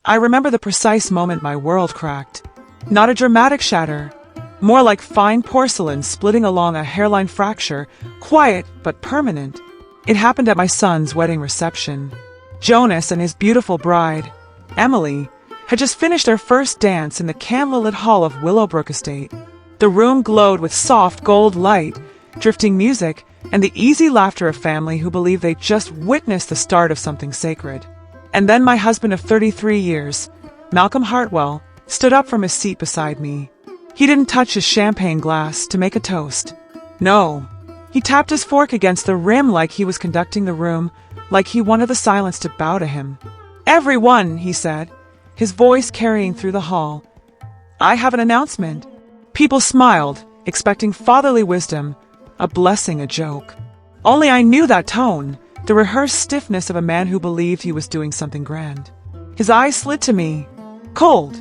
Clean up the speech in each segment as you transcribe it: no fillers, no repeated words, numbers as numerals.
I remember the precise moment my world cracked. Not a dramatic shatter, more like fine porcelain splitting along a hairline fracture, quiet but permanent. It happened at my son's wedding reception. Jonas and his beautiful bride, Emily, had just finished their first dance in the candlelit hall of Willowbrook Estate. The room glowed with soft gold light, drifting music, and the easy laughter of family who believed they'd just witnessed the start of something sacred. And then my husband of 33 years, Malcolm Hartwell, stood up from his seat beside me. He didn't touch his champagne glass to make a toast. No, he tapped his fork against the rim like he was conducting the room, like he wanted the silence to bow to him. "Everyone," he said, his voice carrying through the hall. "I have an announcement." People smiled, expecting fatherly wisdom, a blessing, a joke. Only I knew that tone, the rehearsed stiffness of a man who believed he was doing something grand. His eyes slid to me, cold,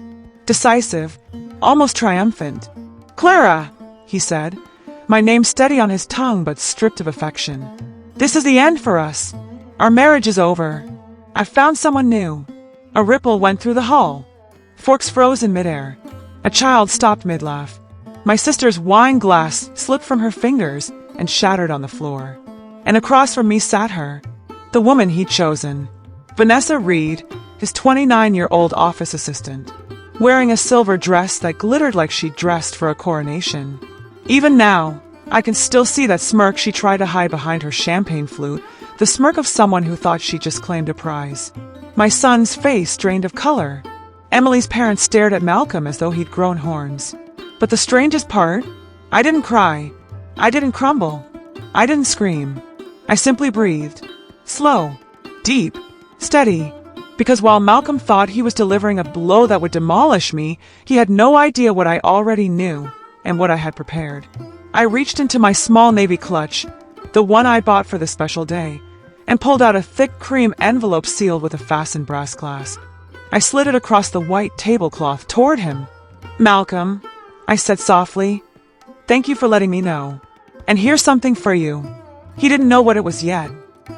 decisive, almost triumphant. "Clara," he said, my name steady on his tongue but stripped of affection. "This is the end for us. Our marriage is over. I've found someone new." A ripple went through the hall. Forks froze in midair. A child stopped mid-laugh. My sister's wine glass slipped from her fingers and shattered on the floor. And across from me sat her, the woman he'd chosen, Vanessa Reed, his 29-year-old office assistant, wearing a silver dress that glittered like she'd dressed for a coronation. Even now, I can still see that smirk she tried to hide behind her champagne flute, the smirk of someone who thought she just claimed a prize. My son's face drained of color. Emily's parents stared at Malcolm as though he'd grown horns. But the strangest part? I didn't cry. I didn't crumble. I didn't scream. I simply breathed. Slow, deep, steady. Because while Malcolm thought he was delivering a blow that would demolish me, he had no idea what I already knew and what I had prepared. I reached into my small navy clutch, the one I bought for this special day, and pulled out a thick cream envelope sealed with a fastened brass clasp. I slid it across the white tablecloth toward him. "Malcolm," I said softly, "thank you for letting me know. And here's something for you." He didn't know what it was yet,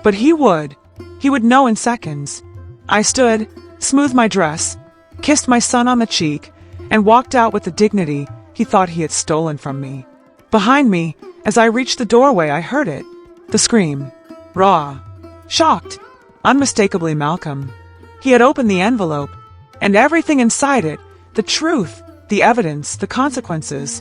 but he would. He would know in seconds. I stood, smoothed my dress, kissed my son on the cheek, and walked out with the dignity he thought he had stolen from me. Behind me, as I reached the doorway, I heard it. The scream. Raw. Shocked. Unmistakably Malcolm. He had opened the envelope, and everything inside it, the truth, the evidence, the consequences,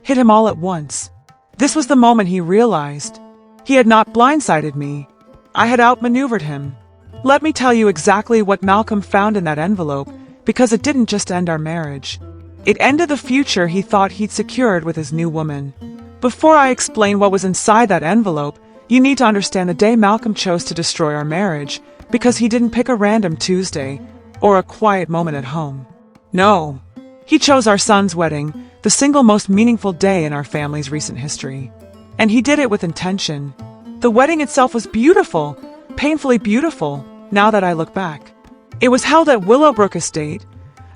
hit him all at once. This was the moment he realized. He had not blindsided me. I had outmaneuvered him. Let me tell you exactly what Malcolm found in that envelope, because it didn't just end our marriage. It ended the future he thought he'd secured with his new woman. Before I explain what was inside that envelope, you need to understand the day Malcolm chose to destroy our marriage, because he didn't pick a random Tuesday or a quiet moment at home. No, he chose our son's wedding, the single most meaningful day in our family's recent history. And he did it with intention. The wedding itself was beautiful, painfully beautiful, now that I look back. It was held at Willowbrook Estate,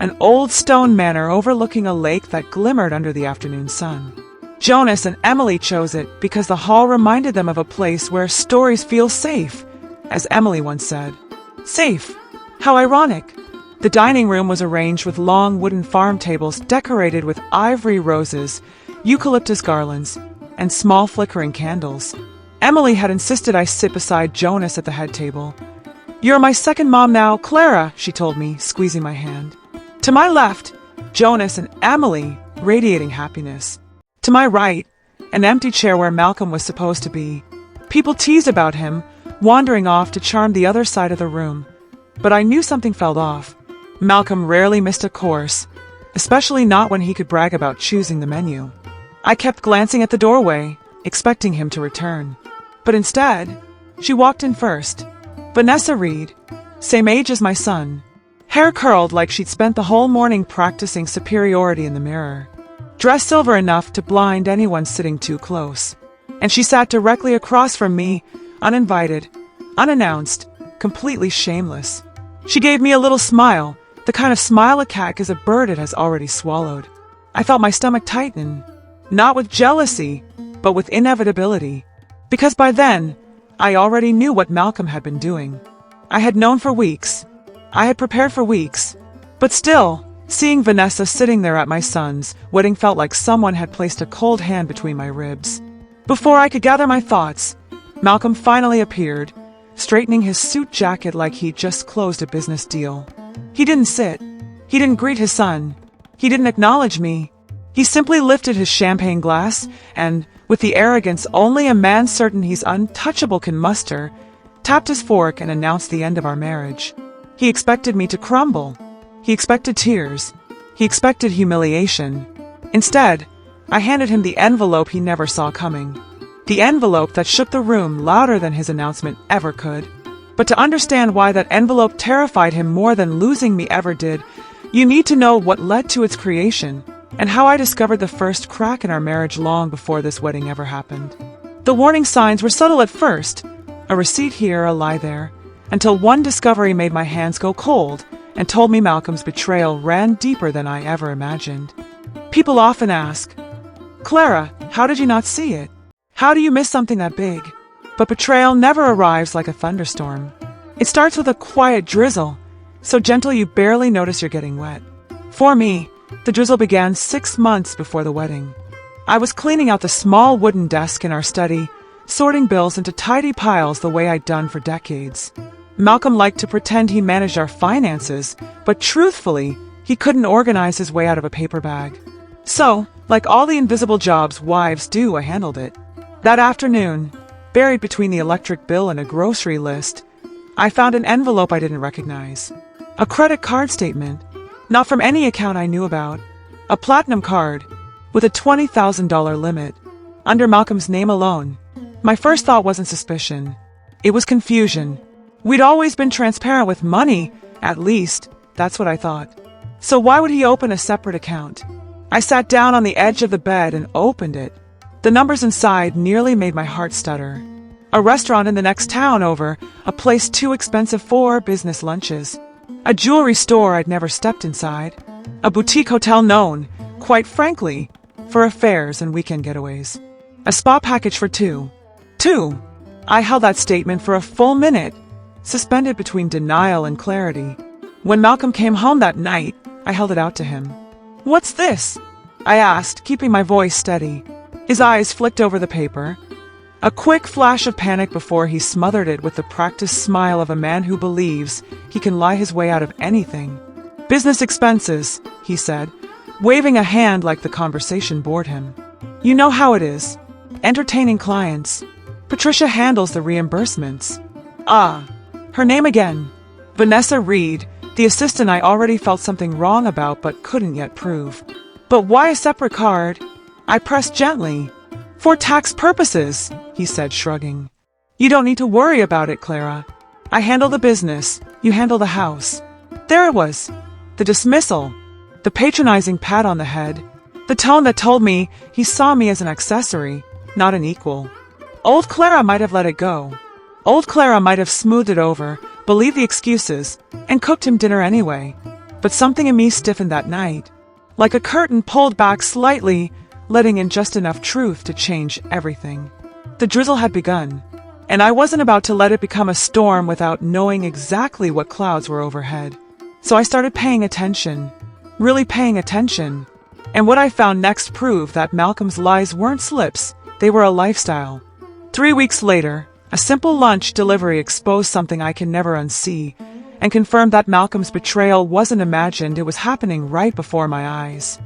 an old stone manor overlooking a lake that glimmered under the afternoon sun. Jonas and Emily chose it because the hall reminded them of a place where stories feel safe, as Emily once said. Safe. How ironic. The dining room was arranged with long wooden farm tables decorated with ivory roses, eucalyptus garlands, and small flickering candles. Emily had insisted I sit beside Jonas at the head table. "You're my second mom now, Clara," she told me, squeezing my hand. To my left, Jonas and Emily, radiating happiness. To my right, an empty chair where Malcolm was supposed to be. People teased about him, wandering off to charm the other side of the room. But I knew something felt off. Malcolm rarely missed a course, especially not when he could brag about choosing the menu. I kept glancing at the doorway, expecting him to return. But instead, she walked in first. Vanessa Reed, same age as my son. Hair curled like she'd spent the whole morning practicing superiority in the mirror. Dressed silver enough to blind anyone sitting too close. And she sat directly across from me, uninvited, unannounced, completely shameless. She gave me a little smile, the kind of smile a cat gives a bird it has already swallowed. I felt my stomach tighten, not with jealousy, but with inevitability. Because by then, I already knew what Malcolm had been doing. I had known for weeks. I had prepared for weeks. But still, seeing Vanessa sitting there at my son's wedding felt like someone had placed a cold hand between my ribs. Before I could gather my thoughts, Malcolm finally appeared, straightening his suit jacket like he'd just closed a business deal. He didn't sit. He didn't greet his son. He didn't acknowledge me. He simply lifted his champagne glass and, with the arrogance only a man certain he's untouchable can muster, tapped his fork and announced the end of our marriage. He expected me to crumble. He expected tears. He expected humiliation. Instead, I handed him the envelope he never saw coming. The envelope that shook the room louder than his announcement ever could. But to understand why that envelope terrified him more than losing me ever did, you need to know what led to its creation, and how I discovered the first crack in our marriage long before this wedding ever happened. The warning signs were subtle at first, a receipt here, a lie there, until one discovery made my hands go cold and told me Malcolm's betrayal ran deeper than I ever imagined. People often ask, "Clara, how did you not see it? How do you miss something that big?" But betrayal never arrives like a thunderstorm. It starts with a quiet drizzle, so gentle you barely notice you're getting wet. For me, the drizzle began 6 months before the wedding. I was cleaning out the small wooden desk in our study, sorting bills into tidy piles the way I'd done for decades. Malcolm liked to pretend he managed our finances, but truthfully, he couldn't organize his way out of a paper bag. So, like all the invisible jobs wives do, I handled it. That afternoon, buried between the electric bill and a grocery list, I found an envelope I didn't recognize. A credit card statement, not from any account I knew about. A platinum card, with a $20,000 limit, under Malcolm's name alone. My first thought wasn't suspicion. It was confusion. We'd always been transparent with money, at least, that's what I thought. So why would he open a separate account? I sat down on the edge of the bed and opened it. The numbers inside nearly made my heart stutter. A restaurant in the next town over, a place too expensive for business lunches. A jewelry store I'd never stepped inside. A boutique hotel known, quite frankly, for affairs and weekend getaways. A spa package for two. Two! I held that statement for a full minute, suspended between denial and clarity. When Malcolm came home that night, I held it out to him. "What's this?" I asked, keeping my voice steady. His eyes flicked over the paper. A quick flash of panic before he smothered it with the practiced smile of a man who believes he can lie his way out of anything. "Business expenses," he said, waving a hand like the conversation bored him. "You know how it is. Entertaining clients. Patricia handles the reimbursements." Ah, her name again. Vanessa Reed, the assistant I already felt something wrong about but couldn't yet prove. "But why a separate card?" I pressed gently. "For tax purposes," he said, shrugging. "You don't need to worry about it, Clara. I handle the business, you handle the house." There it was. The dismissal. The patronizing pat on the head. The tone that told me he saw me as an accessory, not an equal. Old Clara might have let it go. Old Clara might have smoothed it over, believed the excuses, and cooked him dinner anyway. But something in me stiffened that night. Like a curtain pulled back slightly, letting in just enough truth to change everything. The drizzle had begun, and I wasn't about to let it become a storm without knowing exactly what clouds were overhead. So I started paying attention, really paying attention. And what I found next proved that Malcolm's lies weren't slips, they were a lifestyle. 3 weeks later, a simple lunch delivery exposed something I can never unsee, and confirmed that Malcolm's betrayal wasn't imagined, it was happening right before my eyes.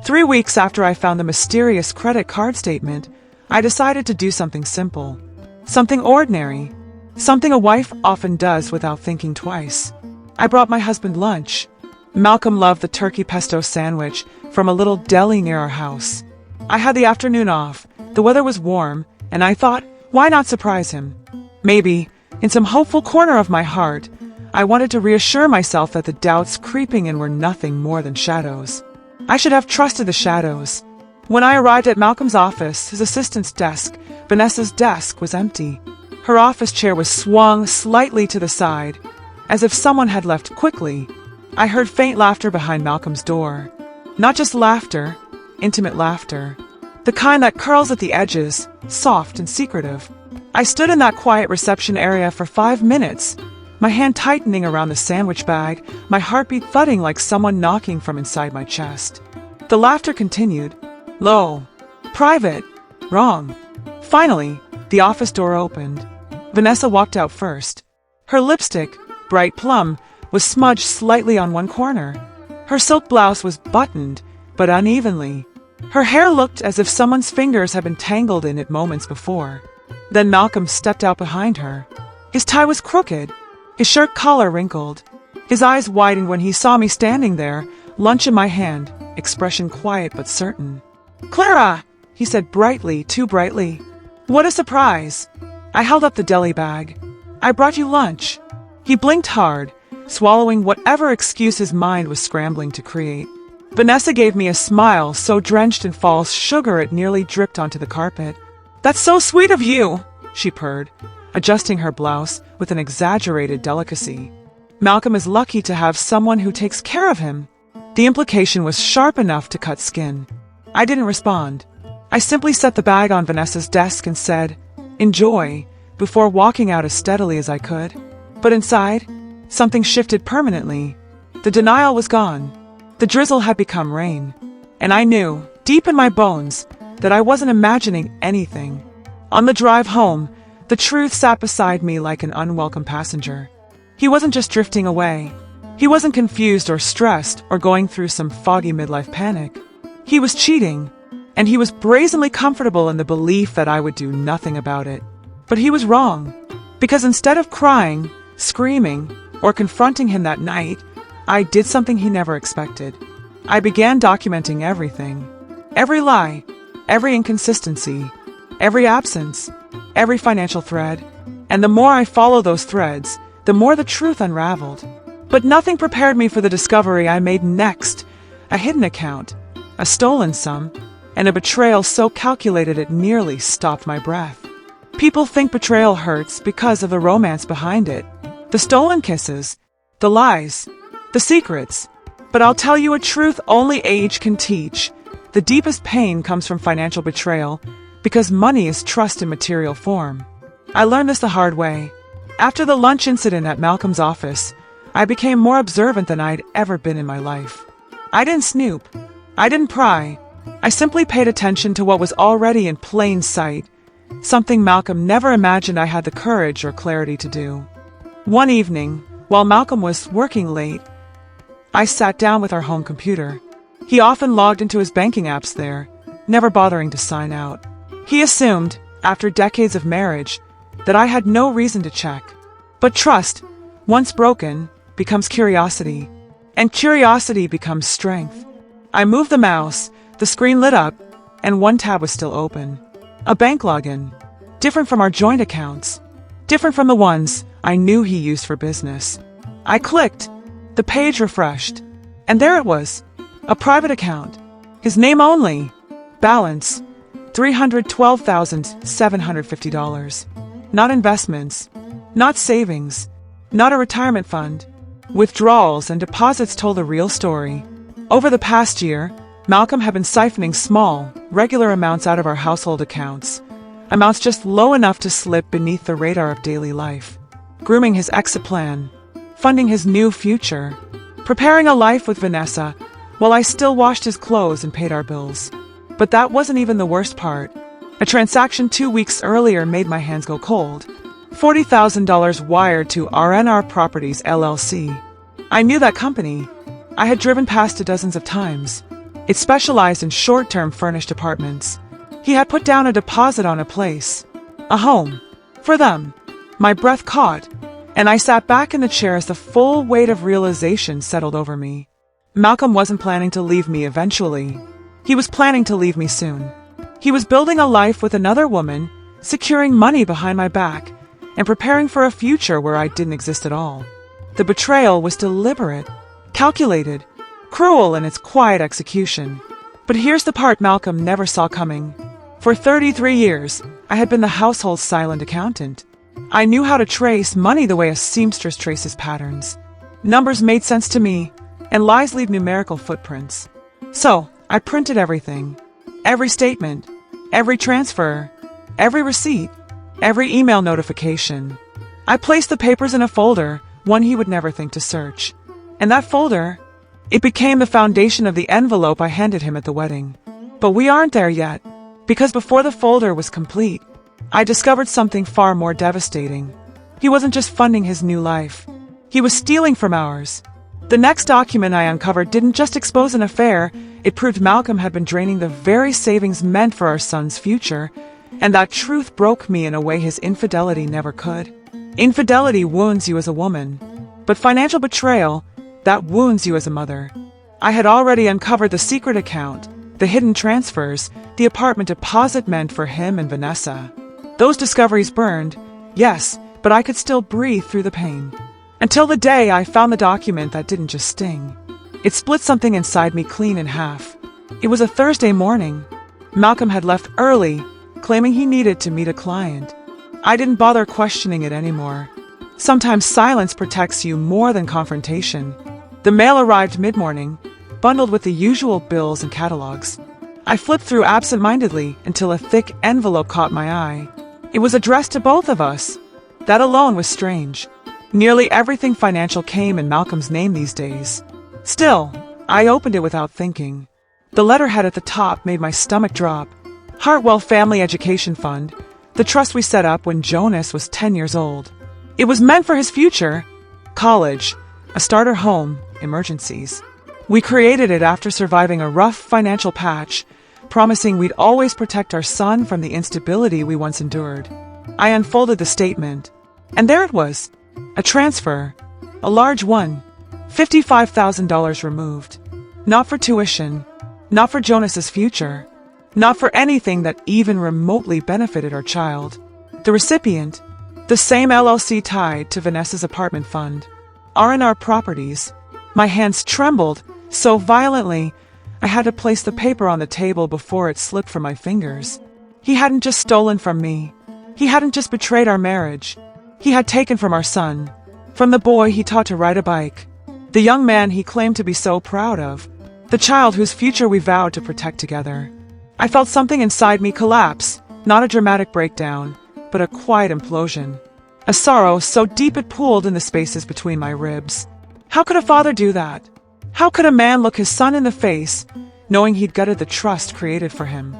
3 weeks after I found the mysterious credit card statement, I decided to do something simple. Something ordinary. Something a wife often does without thinking twice. I brought my husband lunch. Malcolm loved the turkey pesto sandwich from a little deli near our house. I had the afternoon off, the weather was warm, and I thought, why not surprise him? Maybe, in some hopeful corner of my heart, I wanted to reassure myself that the doubts creeping in were nothing more than shadows. I should have trusted the shadows. When I arrived at Malcolm's office, his assistant's desk, Vanessa's desk, was empty. Her office chair was swung slightly to the side, as if someone had left quickly. I heard faint laughter behind Malcolm's door. Not just laughter, intimate laughter. The kind that curls at the edges, soft and secretive. I stood in that quiet reception area for 5 minutes, my hand tightening around the sandwich bag, my heartbeat thudding like someone knocking from inside my chest. The laughter continued. Low. Private. Wrong. Finally, the office door opened. Vanessa walked out first. Her lipstick, bright plum, was smudged slightly on one corner. Her silk blouse was buttoned, but unevenly. Her hair looked as if someone's fingers had been tangled in it moments before. Then Malcolm stepped out behind her. His tie was crooked, his shirt collar wrinkled. His eyes widened when he saw me standing there, lunch in my hand, expression quiet but certain. "Clara!" he said brightly, too brightly. "What a surprise!" I held up the deli bag. "I brought you lunch." He blinked hard, swallowing whatever excuse his mind was scrambling to create. Vanessa gave me a smile so drenched in false sugar it nearly dripped onto the carpet. "That's so sweet of you," she purred, adjusting her blouse with an exaggerated delicacy. "Malcolm is lucky to have someone who takes care of him." The implication was sharp enough to cut skin. I didn't respond. I simply set the bag on Vanessa's desk and said, "Enjoy," before walking out as steadily as I could. But inside, something shifted permanently. The denial was gone. The drizzle had become rain. And I knew, deep in my bones, that I wasn't imagining anything. On the drive home, the truth sat beside me like an unwelcome passenger. He wasn't just drifting away. He wasn't confused or stressed or going through some foggy midlife panic. He was cheating, and he was brazenly comfortable in the belief that I would do nothing about it. But he was wrong, because instead of crying, screaming, or confronting him that night, I did something he never expected. I began documenting everything. Every lie, every inconsistency, every absence, every financial thread. And the more I followed those threads, the more the truth unraveled. But nothing prepared me for the discovery I made next. A hidden account, a stolen sum, and a betrayal so calculated it nearly stopped my breath. People think betrayal hurts because of the romance behind it. The stolen kisses, the lies, the secrets. But I'll tell you a truth only age can teach. The deepest pain comes from financial betrayal, because money is trust in material form. I learned this the hard way. After the lunch incident at Malcolm's office, I became more observant than I'd ever been in my life. I didn't snoop. I didn't pry. I simply paid attention to what was already in plain sight, something Malcolm never imagined I had the courage or clarity to do. One evening, while Malcolm was working late, I sat down with our home computer. He often logged into his banking apps there, never bothering to sign out. He assumed, after decades of marriage, that I had no reason to check. But trust, once broken, becomes curiosity, and curiosity becomes strength. I moved the mouse, the screen lit up, and one tab was still open. A bank login, different from our joint accounts, different from the ones I knew he used for business. I clicked. The page refreshed, and there it was, a private account, his name only, balance, $312,750. Not investments, not savings, not a retirement fund. Withdrawals and deposits told a real story. Over the past year, Malcolm had been siphoning small, regular amounts out of our household accounts, amounts just low enough to slip beneath the radar of daily life, grooming his exit plan, funding his new future, preparing a life with Vanessa, while I still washed his clothes and paid our bills. But that wasn't even the worst part. A transaction 2 weeks earlier made my hands go cold. $40,000 wired to RNR Properties LLC. I knew that company. I had driven past it dozens of times. It specialized in short-term furnished apartments. He had put down a deposit on a place, a home, for them. My breath caught, and I sat back in the chair as the full weight of realization settled over me. Malcolm wasn't planning to leave me eventually. He was planning to leave me soon. He was building a life with another woman, securing money behind my back, and preparing for a future where I didn't exist at all. The betrayal was deliberate, calculated, cruel in its quiet execution. But here's the part Malcolm never saw coming. For 33 years, I had been the household's silent accountant. I knew how to trace money the way a seamstress traces patterns. Numbers made sense to me, and lies leave numerical footprints. So, I printed everything. Every statement, every transfer, every receipt, every email notification. I placed the papers in a folder, one he would never think to search. And that folder, it became the foundation of the envelope I handed him at the wedding. But we aren't there yet, because before the folder was complete, I discovered something far more devastating. He wasn't just funding his new life. He was stealing from ours. The next document I uncovered didn't just expose an affair, it proved Malcolm had been draining the very savings meant for our son's future, and that truth broke me in a way his infidelity never could. Infidelity wounds you as a woman, but financial betrayal, that wounds you as a mother. I had already uncovered the secret account, the hidden transfers, the apartment deposit meant for him and Vanessa. Those discoveries burned, yes, but I could still breathe through the pain. Until the day I found the document that didn't just sting. It split something inside me clean in half. It was a Thursday morning. Malcolm had left early, claiming he needed to meet a client. I didn't bother questioning it anymore. Sometimes silence protects you more than confrontation. The mail arrived mid-morning, bundled with the usual bills and catalogs. I flipped through absent-mindedly until a thick envelope caught my eye. It was addressed to both of us. That alone was strange. Nearly everything financial came in Malcolm's name these days. Still, I opened it without thinking. The letterhead at the top made my stomach drop. Hartwell Family Education Fund, the trust we set up when Jonas was 10 years old. It was meant for his future. College, a starter home, emergencies. We created it after surviving a rough financial patch, promising we'd always protect our son from the instability we once endured. I unfolded the statement, and there it was. A transfer, a large one, $55,000 removed. Not for tuition, not for Jonas's future, not for anything that even remotely benefited our child. The recipient, the same LLC tied to Vanessa's apartment fund, R&R Properties. My hands trembled so violently, I had to place the paper on the table before it slipped from my fingers. He hadn't just stolen from me. He hadn't just betrayed our marriage. He had taken from our son, from the boy he taught to ride a bike, the young man he claimed to be so proud of, the child whose future we vowed to protect together. I felt something inside me collapse, not a dramatic breakdown, but a quiet implosion. A sorrow so deep it pooled in the spaces between my ribs. How could a father do that? How could a man look his son in the face, knowing he'd gutted the trust created for him?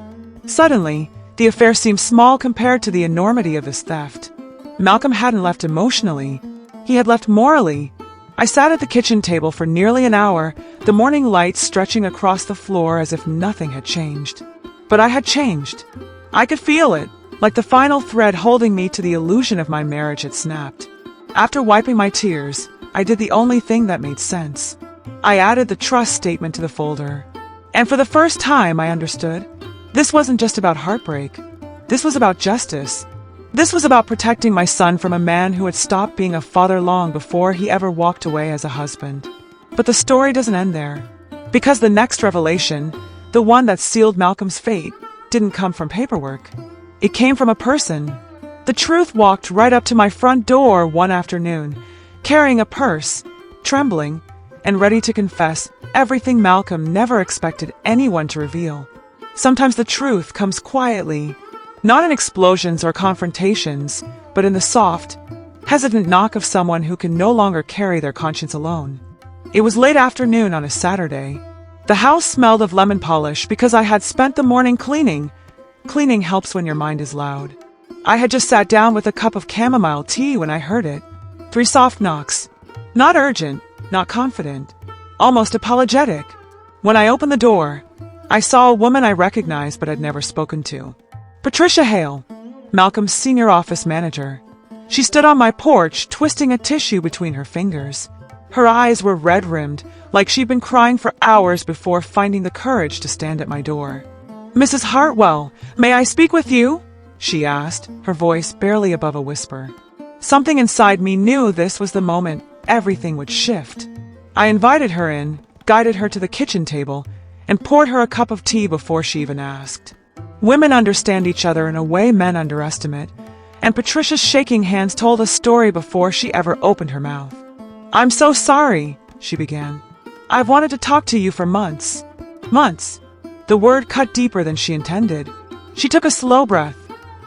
Suddenly, the affair seemed small compared to the enormity of this theft. Malcolm hadn't left emotionally. He had left morally. I sat at the kitchen table for nearly an hour, the morning light stretching across the floor as if nothing had changed. But I had changed. I could feel it, like the final thread holding me to the illusion of my marriage had snapped. After wiping my tears, I did the only thing that made sense. I added the trust statement to the folder. And for the first time, I understood. This wasn't just about heartbreak. This was about justice. This was about protecting my son from a man who had stopped being a father long before he ever walked away as a husband. But the story doesn't end there. Because the next revelation, the one that sealed Malcolm's fate, didn't come from paperwork. It came from a person. The truth walked right up to my front door one afternoon, carrying a purse, trembling, and ready to confess everything Malcolm never expected anyone to reveal. Sometimes the truth comes quietly, not in explosions or confrontations, but in the soft, hesitant knock of someone who can no longer carry their conscience alone. It was late afternoon on a Saturday. The house smelled of lemon polish because I had spent the morning cleaning. Cleaning helps when your mind is loud. I had just sat down with a cup of chamomile tea when I heard it. 3 soft knocks. Not urgent, not confident, almost apologetic. When I opened the door, I saw a woman I recognized but had never spoken to. Patricia Hale, Malcolm's senior office manager. She stood on my porch, twisting a tissue between her fingers. Her eyes were red-rimmed, like she'd been crying for hours before finding the courage to stand at my door. "Mrs. Hartwell, may I speak with you?" she asked, her voice barely above a whisper. Something inside me knew this was the moment everything would shift. I invited her in, guided her to the kitchen table, and poured her a cup of tea before she even asked. Women understand each other in a way men underestimate, and Patricia's shaking hands told a story before she ever opened her mouth. "I'm so sorry," she began. "I've wanted to talk to you for months." Months. The word cut deeper than she intended. She took a slow breath.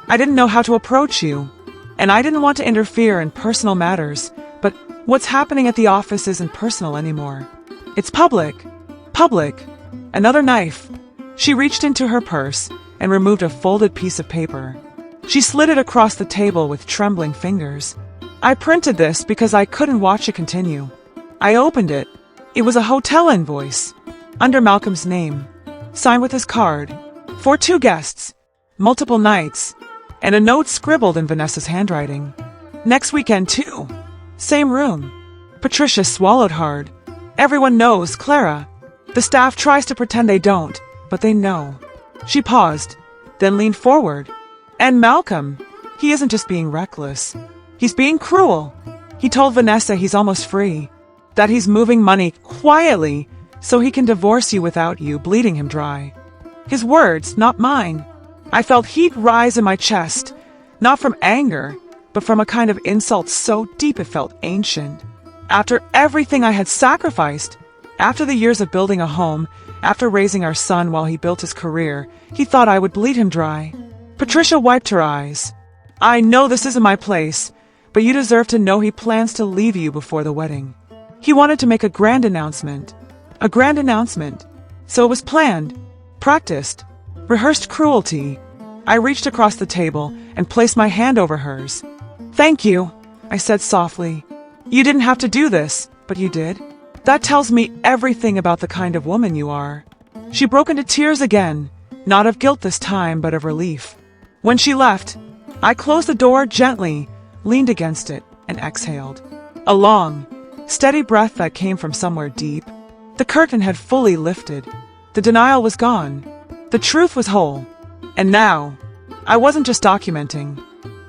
"I didn't know how to approach you, and I didn't want to interfere in personal matters, but What's happening at the office isn't personal anymore. It's public. Public. Another knife. She reached into her purse and removed a folded piece of paper. She slid it across the table with trembling fingers. I printed this because I couldn't watch it continue. I opened it. It was a hotel invoice, under Malcolm's name, signed with his card, for 2 guests, multiple nights, and a note scribbled in Vanessa's handwriting. Next weekend, too. Same room. Patricia swallowed hard. Everyone knows Clara. The staff tries to pretend they don't, but they know. She paused, then leaned forward. And Malcolm, he isn't just being reckless. He's being cruel. He told Vanessa he's almost free, that he's moving money quietly so he can divorce you without you bleeding him dry. His words, not mine. I felt heat rise in my chest, not from anger, but from a kind of insult so deep it felt ancient. After everything I had sacrificed, after the years of building a home, after raising our son while he built his career, he thought I would bleed him dry. Patricia wiped her eyes. I know this isn't my place, but you deserve to know he plans to leave you before the wedding. He wanted to make a grand announcement. A grand announcement. So it was planned, practiced, rehearsed cruelty. I reached across the table and placed my hand over hers. Thank you, I said softly. You didn't have to do this, but you did. That tells me everything about the kind of woman you are. She broke into tears again, not of guilt this time, but of relief. When she left, I closed the door gently, leaned against it, and exhaled. A long, steady breath that came from somewhere deep. The curtain had fully lifted. The denial was gone. The truth was whole. And now, I wasn't just documenting.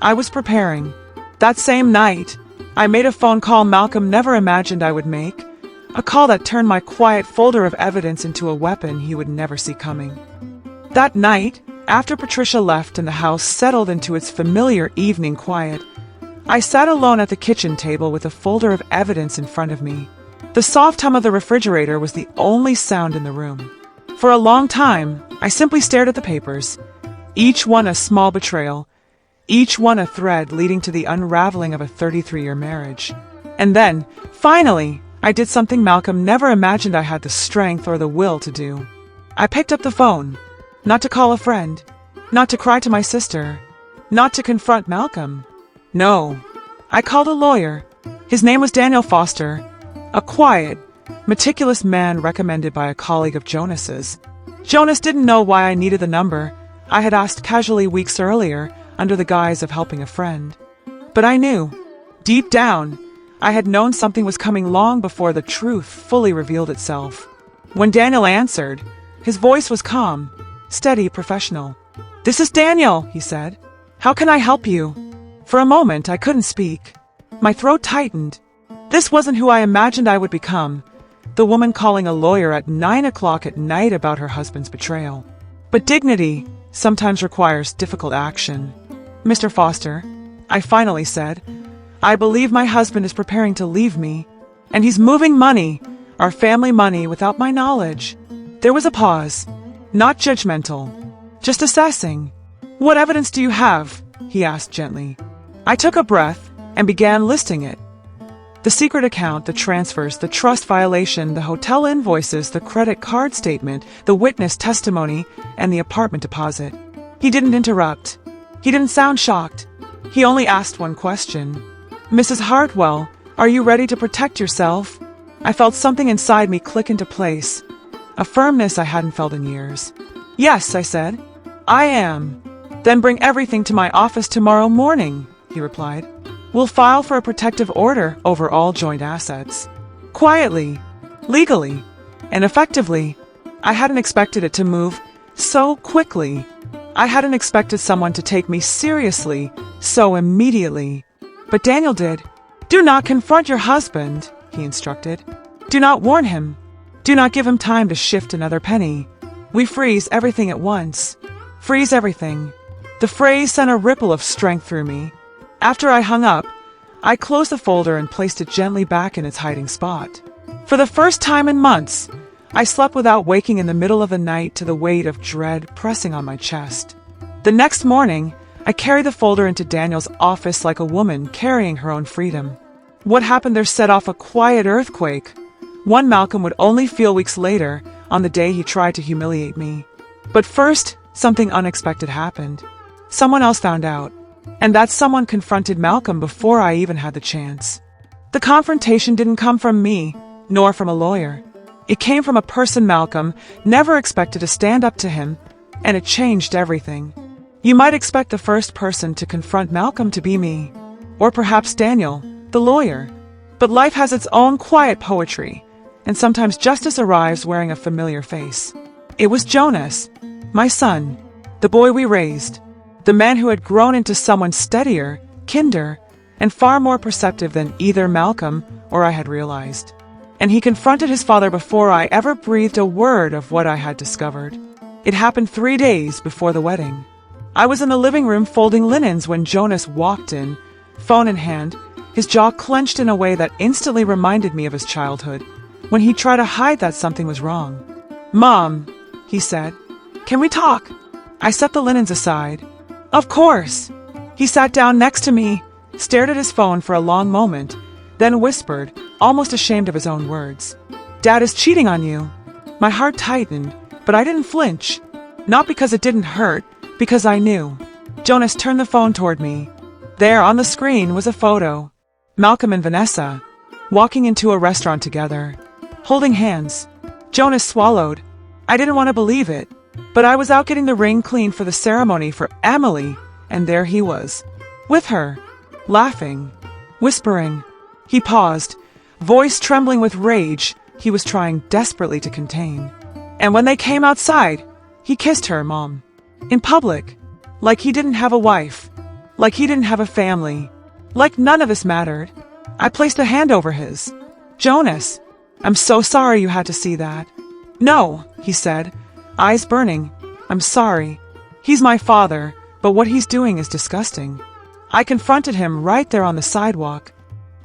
I was preparing. That same night, I made a phone call Malcolm never imagined I would make. A call that turned my quiet folder of evidence into a weapon he would never see coming. That night, after Patricia left and the house settled into its familiar evening quiet, I sat alone at the kitchen table with a folder of evidence in front of me. The soft hum of the refrigerator was the only sound in the room. For a long time, I simply stared at the papers, each one a small betrayal, each one a thread leading to the unraveling of a 33-year marriage. And then, finally, I did something Malcolm never imagined I had the strength or the will to do. I picked up the phone, not to call a friend, not to cry to my sister, not to confront Malcolm. No, I called a lawyer. His name was Daniel Foster, a quiet, meticulous man recommended by a colleague of Jonas's. Jonas didn't know why I needed the number. I had asked casually weeks earlier, under the guise of helping a friend. But I knew, deep down, I had known something was coming long before the truth fully revealed itself. When Daniel answered, his voice was calm, steady, professional. "This is Daniel," he said. "How can I help you?" For a moment, I couldn't speak. My throat tightened. This wasn't who I imagined I would become, the woman calling a lawyer at 9 o'clock at night about her husband's betrayal. But dignity sometimes requires difficult action. "Mr. Foster," I finally said, "I believe my husband is preparing to leave me, and he's moving money, our family money, without my knowledge." There was a pause, not judgmental, just assessing. "What evidence do you have?" he asked gently. I took a breath and began listing it. The secret account, the transfers, the trust violation, the hotel invoices, the credit card statement, the witness testimony, and the apartment deposit. He didn't interrupt. He didn't sound shocked. He only asked one question. "Mrs. Hartwell, are you ready to protect yourself?" I felt something inside me click into place, a firmness I hadn't felt in years. "Yes," I said. "I am." "Then bring everything to my office tomorrow morning," he replied. "We'll file for a protective order over all joint assets." Quietly, legally, and effectively. I hadn't expected it to move so quickly. I hadn't expected someone to take me seriously so immediately. But Daniel did. "Do not confront your husband," he instructed. "Do not warn him. Do not give him time to shift another penny. We freeze everything at once. Freeze everything." The phrase sent a ripple of strength through me. After I hung up, I closed the folder and placed it gently back in its hiding spot. For the first time in months, I slept without waking in the middle of the night to the weight of dread pressing on my chest. The next morning, I carried the folder into Daniel's office like a woman carrying her own freedom. What happened there set off a quiet earthquake. One Malcolm would only feel weeks later, on the day he tried to humiliate me. But first, something unexpected happened. Someone else found out. And that someone confronted Malcolm before I even had the chance. The confrontation didn't come from me, nor from a lawyer. It came from a person Malcolm never expected to stand up to him, and it changed everything. You might expect the first person to confront Malcolm to be me, or perhaps Daniel, the lawyer. But life has its own quiet poetry, and sometimes justice arrives wearing a familiar face. It was Jonas, my son, the boy we raised, the man who had grown into someone steadier, kinder, and far more perceptive than either Malcolm or I had realized. And he confronted his father before I ever breathed a word of what I had discovered. It happened 3 days before the wedding. I was in the living room folding linens when Jonas walked in, phone in hand, his jaw clenched in a way that instantly reminded me of his childhood, when he tried to hide that something was wrong. "Mom," he said, "can we talk?" I set the linens aside. "Of course." He sat down next to me, stared at his phone for a long moment, then whispered, almost ashamed of his own words, "Dad is cheating on you." My heart tightened, but I didn't flinch. Not because it didn't hurt, because I knew. Jonas turned the phone toward me. There on the screen was a photo. Malcolm and Vanessa, walking into a restaurant together, holding hands. Jonas swallowed. I didn't want to believe it, but I was out getting the ring cleaned for the ceremony for Emily, and there he was, with her, laughing, whispering. He paused, voice trembling with rage he was trying desperately to contain. And when they came outside, he kissed her, Mom. In public. Like he didn't have a wife. Like he didn't have a family. Like none of this mattered. I placed a hand over his. "Jonas, I'm so sorry you had to see that." "No," he said, eyes burning. "I'm sorry. He's my father, but what he's doing is disgusting." I confronted him right there on the sidewalk.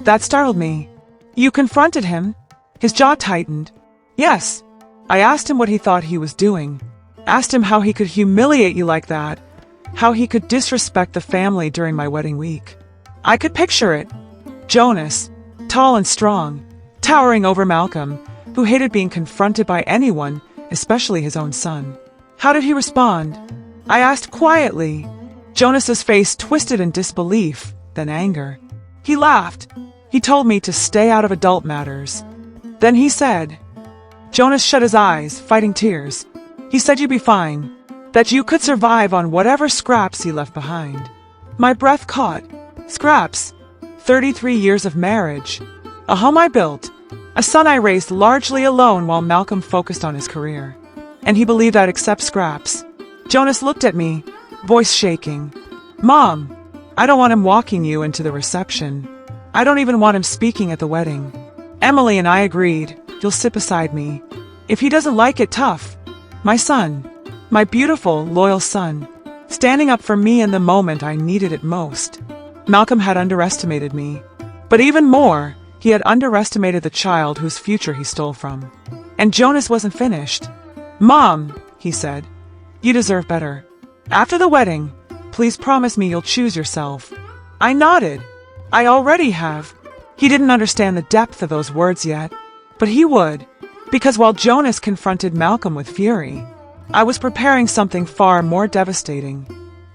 That startled me. "You confronted him?" His jaw tightened. "Yes." I asked him what he thought he was doing. Asked him how he could humiliate you like that. How he could disrespect the family during my wedding week. I could picture it. Jonas, tall and strong, towering over Malcolm, who hated being confronted by anyone, especially his own son. How did he respond? I asked quietly. Jonas's face twisted in disbelief, then anger. He laughed. He told me to stay out of adult matters. Then he said, Jonas shut his eyes, fighting tears. He said you'd be fine, that you could survive on whatever scraps he left behind. My breath caught. Scraps. 33 years of marriage. A home I built. A son I raised largely alone while Malcolm focused on his career. And he believed I'd accept scraps. Jonas looked at me, voice shaking. Mom, I don't want him walking you into the reception. I don't even want him speaking at the wedding. Emily and I agreed. You'll sit beside me. If he doesn't like it, tough. My son. My beautiful, loyal son. Standing up for me in the moment I needed it most. Malcolm had underestimated me. But even more, he had underestimated the child whose future he stole from. And Jonas wasn't finished. Mom, he said, you deserve better. After the wedding, please promise me you'll choose yourself. I nodded. I already have. He didn't understand the depth of those words yet. But he would. Because while Jonas confronted Malcolm with fury, I was preparing something far more devastating.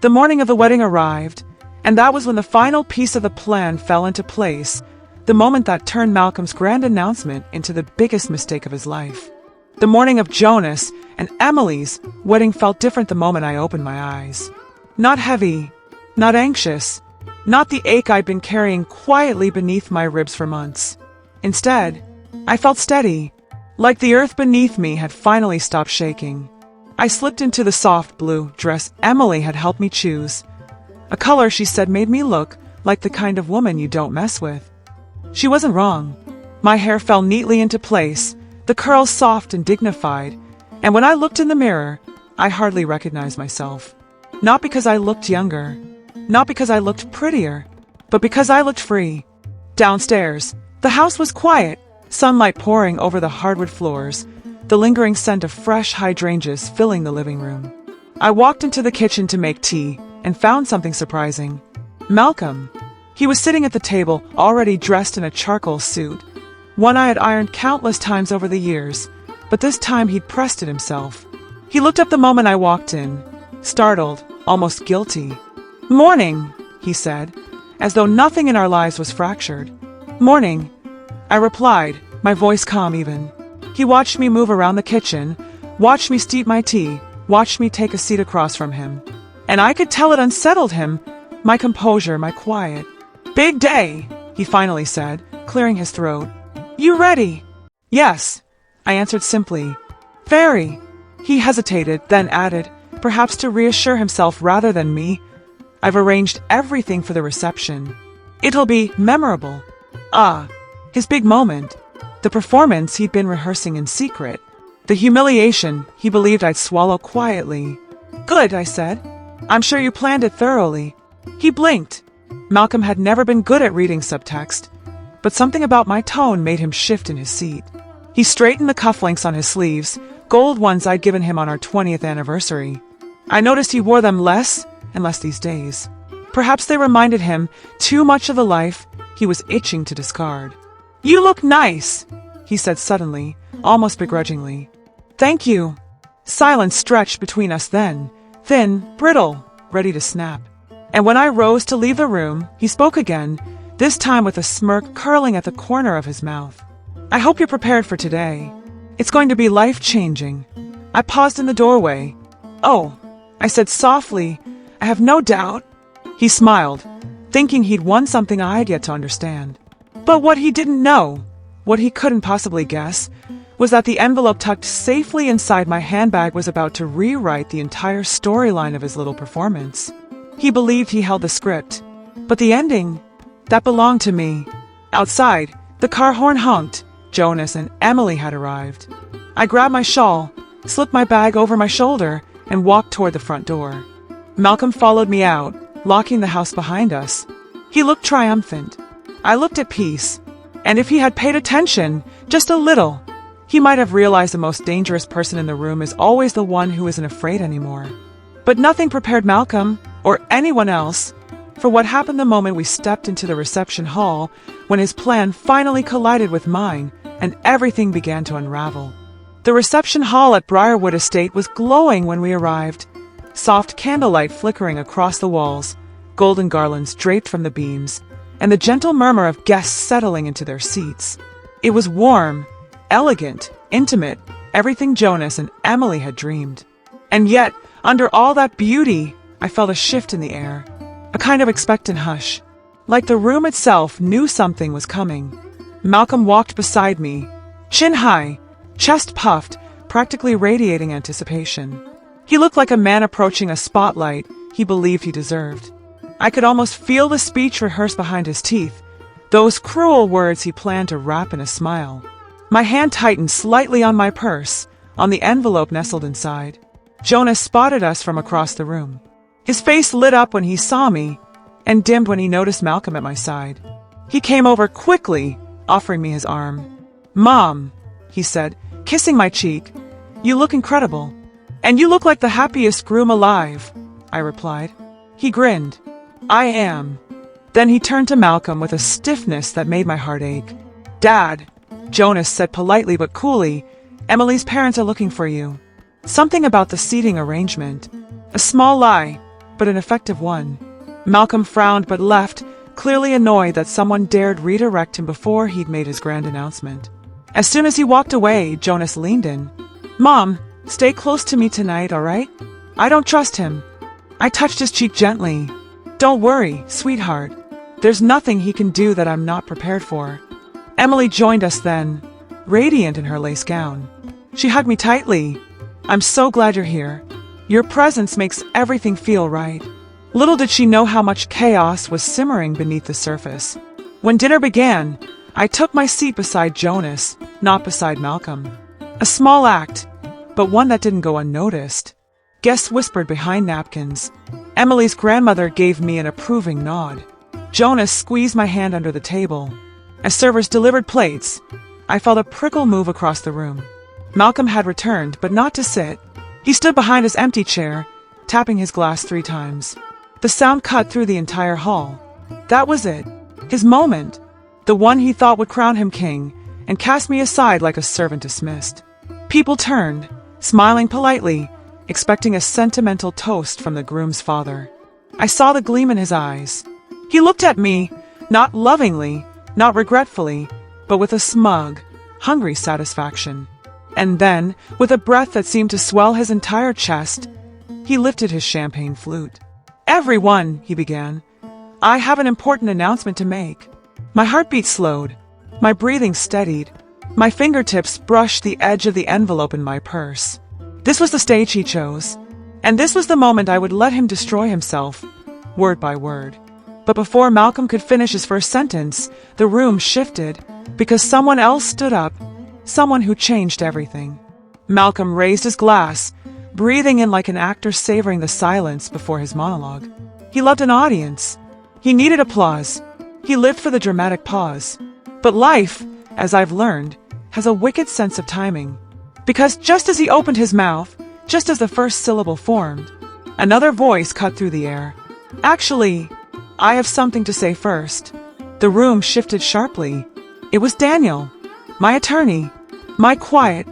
The morning of the wedding arrived, and that was when the final piece of the plan fell into place, the moment that turned Malcolm's grand announcement into the biggest mistake of his life. The morning of Jonas and Emily's wedding felt different the moment I opened my eyes. Not heavy, not anxious, not the ache I'd been carrying quietly beneath my ribs for months. Instead, I felt steady, like the earth beneath me had finally stopped shaking. I slipped into the soft blue dress Emily had helped me choose, a color she said made me look like the kind of woman you don't mess with. She wasn't wrong. My hair fell neatly into place, the curls soft and dignified, and when I looked in the mirror, I hardly recognized myself. Not because I looked younger, not because I looked prettier, but because I looked free. Downstairs, the house was quiet, sunlight pouring over the hardwood floors, the lingering scent of fresh hydrangeas filling the living room. I walked into the kitchen to make tea and found something surprising. Malcolm. He was sitting at the table, already dressed in a charcoal suit, one I had ironed countless times over the years, but this time he'd pressed it himself. He looked up the moment I walked in, startled, almost guilty. "Morning," he said, as though nothing in our lives was fractured. "Morning," I replied, my voice calm even. He watched me move around the kitchen, watched me steep my tea, watched me take a seat across from him. And I could tell it unsettled him, my composure, my quiet. "Big day," he finally said, clearing his throat. "You ready?" "Yes," I answered simply. "Very." He hesitated, then added, perhaps to reassure himself rather than me, "I've arranged everything for the reception. It'll be memorable." Ah, his big moment. The performance he'd been rehearsing in secret. The humiliation he believed I'd swallow quietly. "Good," I said. "I'm sure you planned it thoroughly." He blinked. Malcolm had never been good at reading subtext, but something about my tone made him shift in his seat. He straightened the cufflinks on his sleeves, gold ones I'd given him on our 20th anniversary. I noticed he wore them less and less these days. Perhaps they reminded him too much of the life he was itching to discard. "You look nice," he said suddenly, almost begrudgingly. "Thank you." Silence stretched between us then, thin, brittle, ready to snap. And when I rose to leave the room, he spoke again, this time with a smirk curling at the corner of his mouth. "I hope you're prepared for today. It's going to be life-changing." I paused in the doorway. "Oh," I said softly, "I have no doubt." He smiled, thinking he'd won something I'd yet to understand. But what he didn't know, what he couldn't possibly guess, was that the envelope tucked safely inside my handbag was about to rewrite the entire storyline of his little performance. He believed he held the script, but the ending, that belonged to me. Outside, the car horn honked. Jonas and Emily had arrived. I grabbed my shawl, slipped my bag over my shoulder, and walked toward the front door. Malcolm followed me out, locking the house behind us. He looked triumphant. I looked at peace, and if he had paid attention, just a little, he might have realized the most dangerous person in the room is always the one who isn't afraid anymore. But nothing prepared Malcolm, or anyone else, for what happened the moment we stepped into the reception hall, when his plan finally collided with mine, and everything began to unravel. The reception hall at Briarwood Estate was glowing when we arrived. Soft candlelight flickering across the walls, golden garlands draped from the beams, and the gentle murmur of guests settling into their seats. It was warm, elegant, intimate, everything Jonas and Emily had dreamed. And yet, under all that beauty, I felt a shift in the air, a kind of expectant hush, like the room itself knew something was coming. Malcolm walked beside me, chin high, chest puffed, practically radiating anticipation. He looked like a man approaching a spotlight he believed he deserved. I could almost feel the speech rehearsed behind his teeth, those cruel words he planned to wrap in a smile. My hand tightened slightly on my purse, on the envelope nestled inside. Jonas spotted us from across the room. His face lit up when he saw me, and dimmed when he noticed Malcolm at my side. He came over quickly, offering me his arm. "Mom," he said, kissing my cheek, "you look incredible." "And you look like the happiest groom alive," I replied. He grinned. "I am." Then he turned to Malcolm with a stiffness that made my heart ache. "Dad," Jonas said politely but coolly, "Emily's parents are looking for you." Something about the seating arrangement. A small lie, but an effective one. Malcolm frowned but left, clearly annoyed that someone dared redirect him before he'd made his grand announcement. As soon as he walked away, Jonas leaned in. "Mom, stay close to me tonight, all right? I don't trust him." I touched his cheek gently. "Don't worry, sweetheart. There's nothing he can do that I'm not prepared for." Emily joined us then, radiant in her lace gown. She hugged me tightly. "I'm so glad you're here. Your presence makes everything feel right." Little did she know how much chaos was simmering beneath the surface. When dinner began, I took my seat beside Jonas, not beside Malcolm. A small act, but one that didn't go unnoticed. Guests whispered behind napkins. Emily's grandmother gave me an approving nod. Jonas squeezed my hand under the table. As servers delivered plates, I felt a prickle move across the room. Malcolm had returned, but not to sit. He stood behind his empty chair, tapping his glass 3 times. The sound cut through the entire hall. That was it. His moment. The one he thought would crown him king, and cast me aside like a servant dismissed. People turned, smiling politely, expecting a sentimental toast from the groom's father. I saw the gleam in his eyes. He looked at me, not lovingly, not regretfully, but with a smug, hungry satisfaction. And then, with a breath that seemed to swell his entire chest, he lifted his champagne flute. "Everyone," he began, "I have an important announcement to make." My heartbeat slowed. My breathing steadied. My fingertips brushed the edge of the envelope in my purse. This was the stage he chose, and this was the moment I would let him destroy himself, word by word. But before Malcolm could finish his first sentence, the room shifted, because someone else stood up, someone who changed everything. Malcolm raised his glass, breathing in like an actor savoring the silence before his monologue. He loved an audience. He needed applause. He lived for the dramatic pause. But life, as I've learned, has a wicked sense of timing. Because just as he opened his mouth, just as the first syllable formed, another voice cut through the air. "Actually, I have something to say first." The room shifted sharply. It was Daniel, my attorney, my quiet,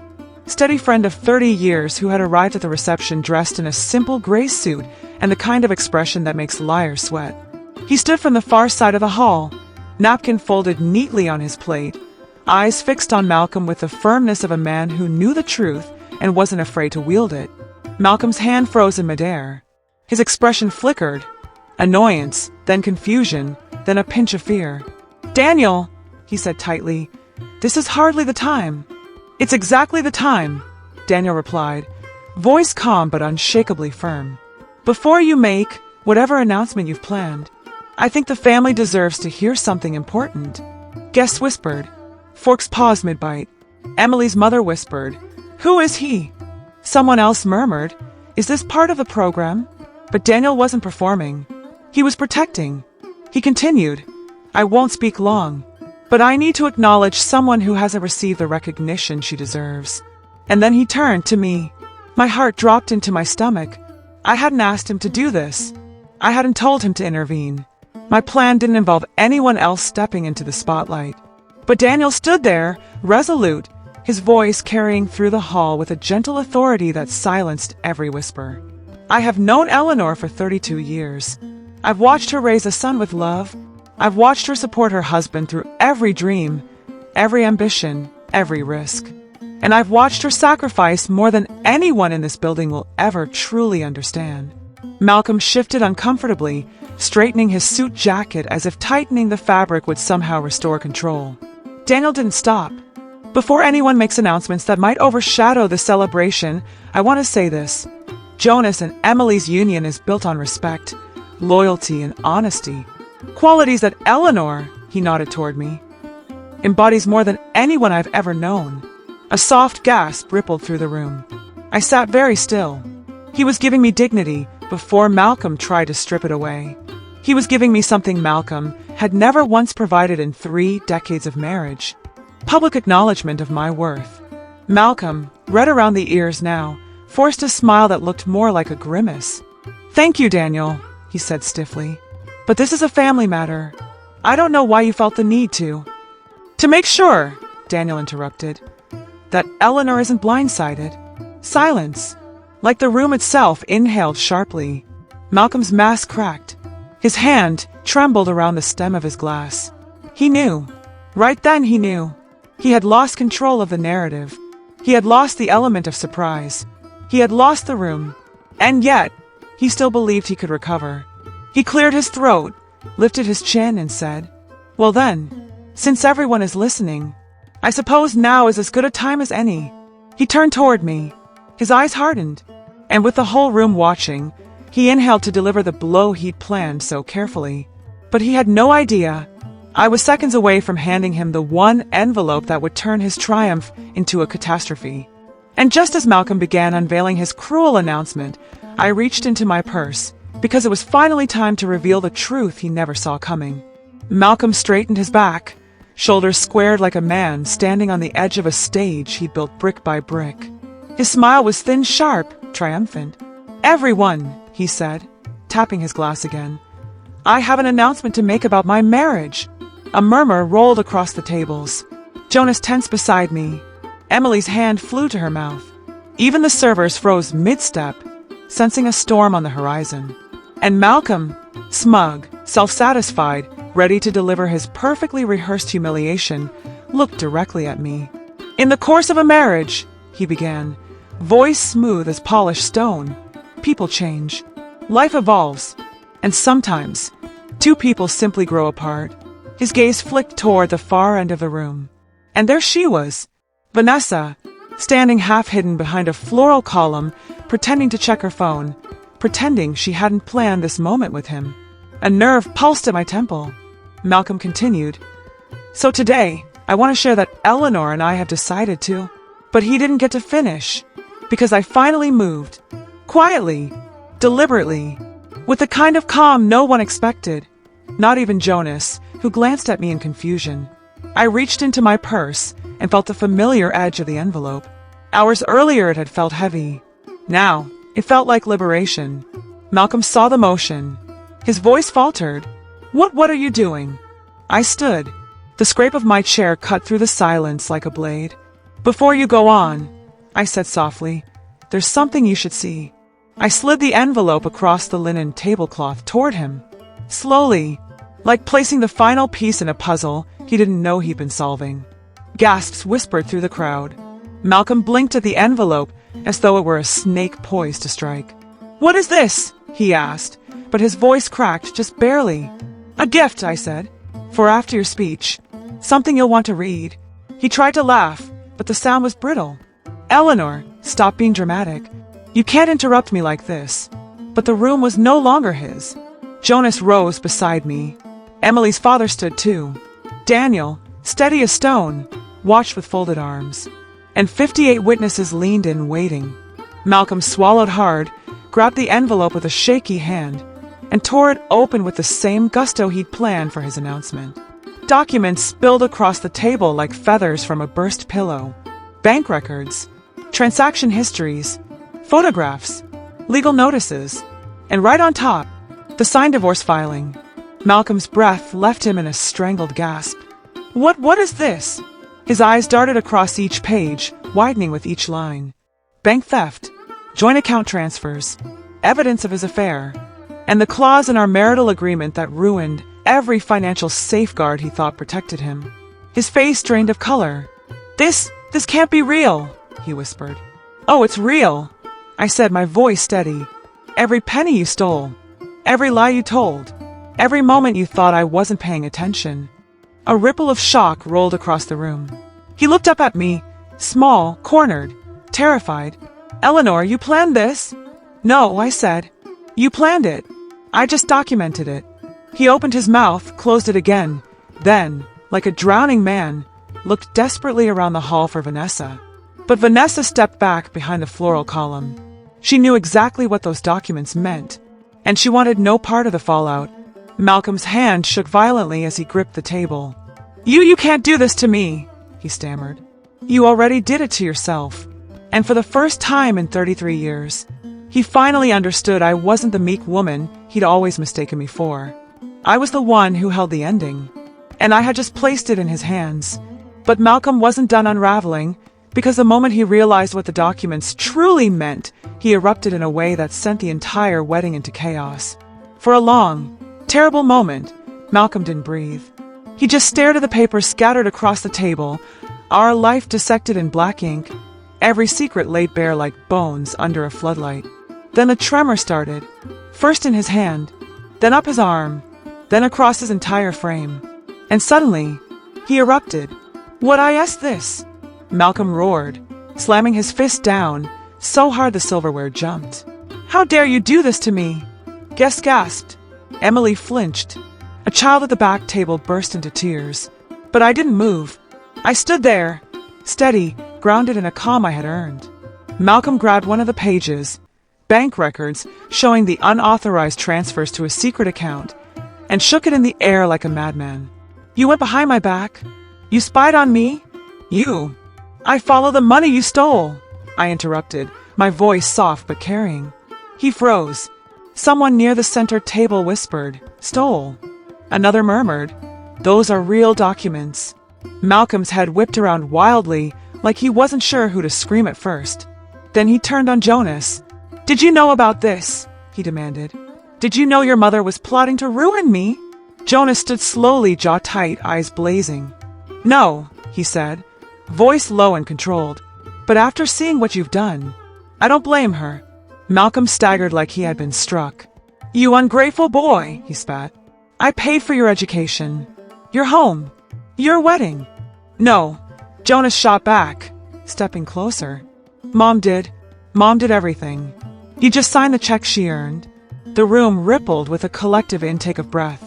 steady friend of 30 years who had arrived at the reception dressed in a simple gray suit and the kind of expression that makes liars sweat. He stood from the far side of the hall, napkin folded neatly on his plate, eyes fixed on Malcolm with the firmness of a man who knew the truth and wasn't afraid to wield it. Malcolm's hand froze in midair. His expression flickered. Annoyance, then confusion, then a pinch of fear. "Daniel," he said tightly, "this is hardly the time." "It's exactly the time," Daniel replied, voice calm but unshakably firm. "Before you make whatever announcement you've planned, I think the family deserves to hear something important." Guests whispered. Forks paused mid-bite. Emily's mother whispered, "Who is he?" Someone else murmured, "Is this part of the program?" But Daniel wasn't performing. He was protecting. He continued, "I won't speak long, but I need to acknowledge someone who hasn't received the recognition she deserves." And then he turned to me. My heart dropped into my stomach. I hadn't asked him to do this. I hadn't told him to intervene. My plan didn't involve anyone else stepping into the spotlight. But Daniel stood there, resolute, his voice carrying through the hall with a gentle authority that silenced every whisper. I have known Eleanor for 32 years. I've watched her raise a son with love. I've watched her support her husband through every dream, every ambition, every risk. And I've watched her sacrifice more than anyone in this building will ever truly understand. Malcolm shifted uncomfortably, straightening his suit jacket as if tightening the fabric would somehow restore control. Daniel didn't stop. "Before anyone makes announcements that might overshadow the celebration, I want to say this. Jonas and Emily's union is built on respect, loyalty, and honesty. Qualities that Eleanor," he nodded toward me, "embodies more than anyone I've ever known." A soft gasp rippled through the room. I sat very still. He was giving me dignity before Malcolm tried to strip it away. He was giving me something Malcolm had never once provided in 3 decades of marriage. Public acknowledgement of my worth. Malcolm, red around the ears now, forced a smile that looked more like a grimace. "Thank you, Daniel," he said stiffly. "But this is a family matter. I don't know why you felt the need to." "To make sure," Daniel interrupted, "that Eleanor isn't blindsided." Silence. Like the room itself inhaled sharply. Malcolm's mask cracked. His hand trembled around the stem of his glass. He knew. Right then he knew. He had lost control of the narrative. He had lost the element of surprise. He had lost the room. And yet, he still believed he could recover. He cleared his throat, lifted his chin, and said, "Well then, since everyone is listening, I suppose now is as good a time as any." He turned toward me. His eyes hardened, and with the whole room watching, he inhaled to deliver the blow he'd planned so carefully. But he had no idea. I was seconds away from handing him the one envelope that would turn his triumph into a catastrophe. And just as Malcolm began unveiling his cruel announcement, I reached into my purse, because it was finally time to reveal the truth he never saw coming. Malcolm straightened his back, shoulders squared like a man standing on the edge of a stage he'd built brick by brick. His smile was thin, sharp, triumphant. "Everyone," he said, tapping his glass again, "I have an announcement to make about my marriage." A murmur rolled across the tables. Jonas tensed beside me. Emily's hand flew to her mouth. Even the servers froze mid-step, sensing a storm on the horizon. And Malcolm, smug, self-satisfied, ready to deliver his perfectly rehearsed humiliation, looked directly at me. "In the course of a marriage," he began, voice smooth as polished stone, "people change. Life evolves. And sometimes, two people simply grow apart." His gaze flicked toward the far end of the room. And there she was, Vanessa, standing half-hidden behind a floral column, pretending to check her phone, pretending she hadn't planned this moment with him. A nerve pulsed at my temple. Malcolm continued, "So today, I want to share that Eleanor and I have decided to." But he didn't get to finish, because I finally moved. Quietly, deliberately, with the kind of calm no one expected. Not even Jonas, who glanced at me in confusion. I reached into my purse and felt the familiar edge of the envelope. Hours earlier it had felt heavy. Now, it felt like liberation. Malcolm saw the motion. His voice faltered. What are you doing?" I stood. The scrape of my chair cut through the silence like a blade. "Before you go on," I said softly, "there's something you should see." I slid the envelope across the linen tablecloth toward him. Slowly, like placing the final piece in a puzzle he didn't know he'd been solving. Gasps whispered through the crowd. Malcolm blinked at the envelope as though it were a snake poised to strike. "What is this?" he asked, but his voice cracked just barely. "A gift," I said, "for after your speech. Something you'll want to read." He tried to laugh, but the sound was brittle. "Eleanor, stop being dramatic. You can't interrupt me like this." But the room was no longer his. Jonas rose beside me. Emily's father stood too. Daniel, steady as stone, watched with folded arms. And 58 witnesses leaned in, waiting. Malcolm swallowed hard, grabbed the envelope with a shaky hand, and tore it open with the same gusto he'd planned for his announcement. Documents spilled across the table like feathers from a burst pillow. Bank records, transaction histories, photographs, legal notices, and right on top, the signed divorce filing. Malcolm's breath left him in a strangled gasp. What is this?" His eyes darted across each page, widening with each line. Bank theft, joint account transfers, evidence of his affair, and the clause in our marital agreement that ruined every financial safeguard he thought protected him. His face drained of color. This can't be real," he whispered. "Oh, it's real," I said, my voice steady. "Every penny you stole, every lie you told, every moment you thought I wasn't paying attention." A ripple of shock rolled across the room. He looked up at me, small, cornered, terrified. "Eleanor, you planned this?" "No," I said. "You planned it. I just documented it." He opened his mouth, closed it again, then, like a drowning man, looked desperately around the hall for Vanessa. But Vanessa stepped back behind the floral column. She knew exactly what those documents meant, and she wanted no part of the fallout. Malcolm's hand shook violently as he gripped the table. You can't do this to me," he stammered. "You already did it to yourself." And for the first time in 33 years, he finally understood I wasn't the meek woman he'd always mistaken me for. I was the one who held the ending, and I had just placed it in his hands. But Malcolm wasn't done unraveling, because the moment he realized what the documents truly meant, he erupted in a way that sent the entire wedding into chaos. For a long, terrible moment, Malcolm didn't breathe. He just stared at the papers scattered across the table, our life dissected in black ink, every secret laid bare like bones under a floodlight. Then a tremor started, first in his hand, then up his arm, then across his entire frame. And suddenly, he erupted. "Would I ask this?" Malcolm roared, slamming his fist down, so hard the silverware jumped. "How dare you do this to me?" Guests gasped. Emily flinched. A child at the back table burst into tears. But I didn't move. I stood there, steady, grounded in a calm I had earned. Malcolm grabbed one of the pages, bank records showing the unauthorized transfers to a secret account, and shook it in the air like a madman. "You went behind my back. You spied on me. You. I follow the money you stole," I interrupted, my voice soft but carrying. He froze. Someone near the center table whispered, "Stole." Another murmured, Those are real documents. Malcolm's head whipped around wildly, like he wasn't sure who to scream at first. Then he turned on Jonas. "Did you know about this?" he demanded. "Did you know your mother was plotting to ruin me?" Jonas stood slowly, jaw tight, eyes blazing. "No," he said, voice low and controlled. "But after seeing what you've done, I don't blame her." Malcolm staggered like he had been struck. "You ungrateful boy," he spat. "I paid for your education, your home, your wedding." "No," Jonas shot back, stepping closer. Mom did. Mom did everything. You just signed the check she earned." The room rippled with a collective intake of breath.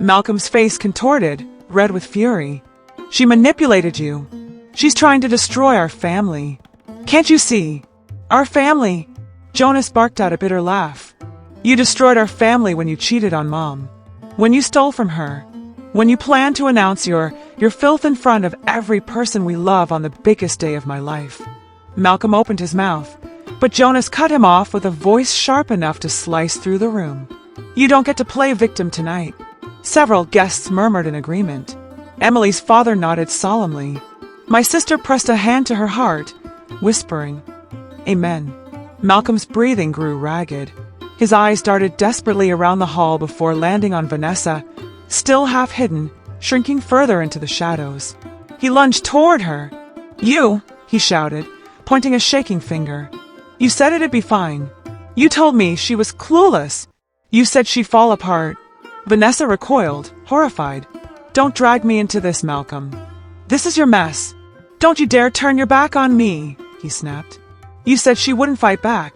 Malcolm's face contorted, red with fury. "She manipulated you. She's trying to destroy our family. Can't you see? Our family." Jonas barked out a bitter laugh. "You destroyed our family when you cheated on Mom. When you stole from her. When you planned to announce your filth in front of every person we love on the biggest day of my life." Malcolm opened his mouth, but Jonas cut him off with a voice sharp enough to slice through the room. "You don't get to play victim tonight." Several guests murmured in agreement. Emily's father nodded solemnly. My sister pressed a hand to her heart, whispering, "Amen." Malcolm's breathing grew ragged. His eyes darted desperately around the hall before landing on Vanessa, still half hidden, shrinking further into the shadows. He lunged toward her. "You," he shouted, pointing a shaking finger. "You said it'd be fine. You told me she was clueless. You said she'd fall apart." Vanessa recoiled, horrified. "Don't drag me into this, Malcolm. This is your mess. Don't you dare turn your back on me," he snapped. "You said she wouldn't fight back.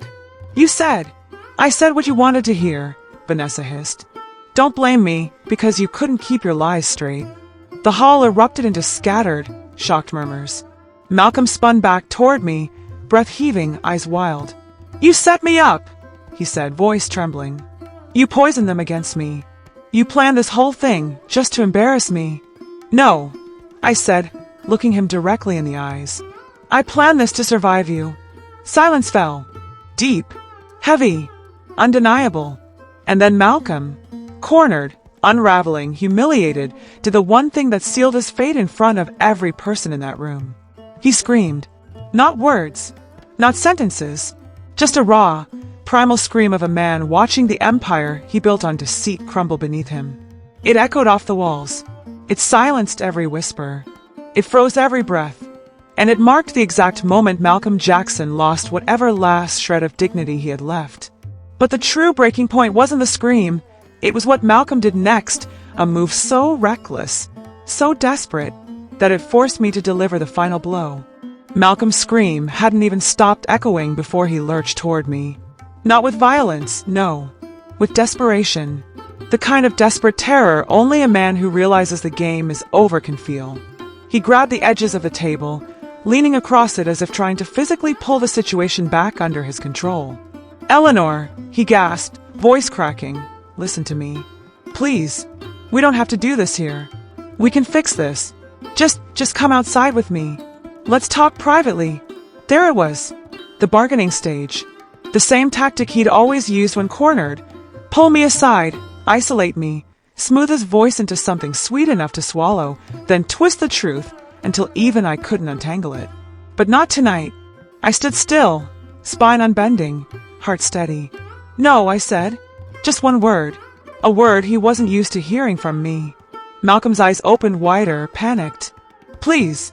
You said—" "I said what you wanted to hear," Vanessa hissed. "Don't blame me because you couldn't keep your lies straight." The hall erupted into scattered, shocked murmurs. Malcolm spun back toward me, breath heaving, eyes wild. "You set me up," he said, voice trembling. "You poisoned them against me. You planned this whole thing just to embarrass me." "No," I said, looking him directly in the eyes. "I planned this to survive you." Silence fell. Deep, heavy, undeniable. And then Malcolm, cornered, unraveling, humiliated, did the one thing that sealed his fate in front of every person in that room. He screamed. Not words, not sentences, just a raw, primal scream of a man watching the empire he built on deceit crumble beneath him. It echoed off the walls. It silenced every whisper. It froze every breath. And it marked the exact moment Malcolm Jackson lost whatever last shred of dignity he had left. But the true breaking point wasn't the scream. It was what Malcolm did next, a move so reckless, so desperate, that it forced me to deliver the final blow. Malcolm's scream hadn't even stopped echoing before he lurched toward me. Not with violence, no. With desperation. The kind of desperate terror only a man who realizes the game is over can feel. He grabbed the edges of the table, leaning across it as if trying to physically pull the situation back under his control. "Eleanor," he gasped, voice cracking, "listen to me. Please, we don't have to do this here. We can fix this. Just come outside with me. Let's talk privately." There it was, the bargaining stage. The same tactic he'd always used when cornered. Pull me aside, isolate me, smooth his voice into something sweet enough to swallow, then twist the truth until even I couldn't untangle it. But not tonight. I stood still, spine unbending, heart steady. "No," I said. Just one word. A word he wasn't used to hearing from me. Malcolm's eyes opened wider, panicked. Please,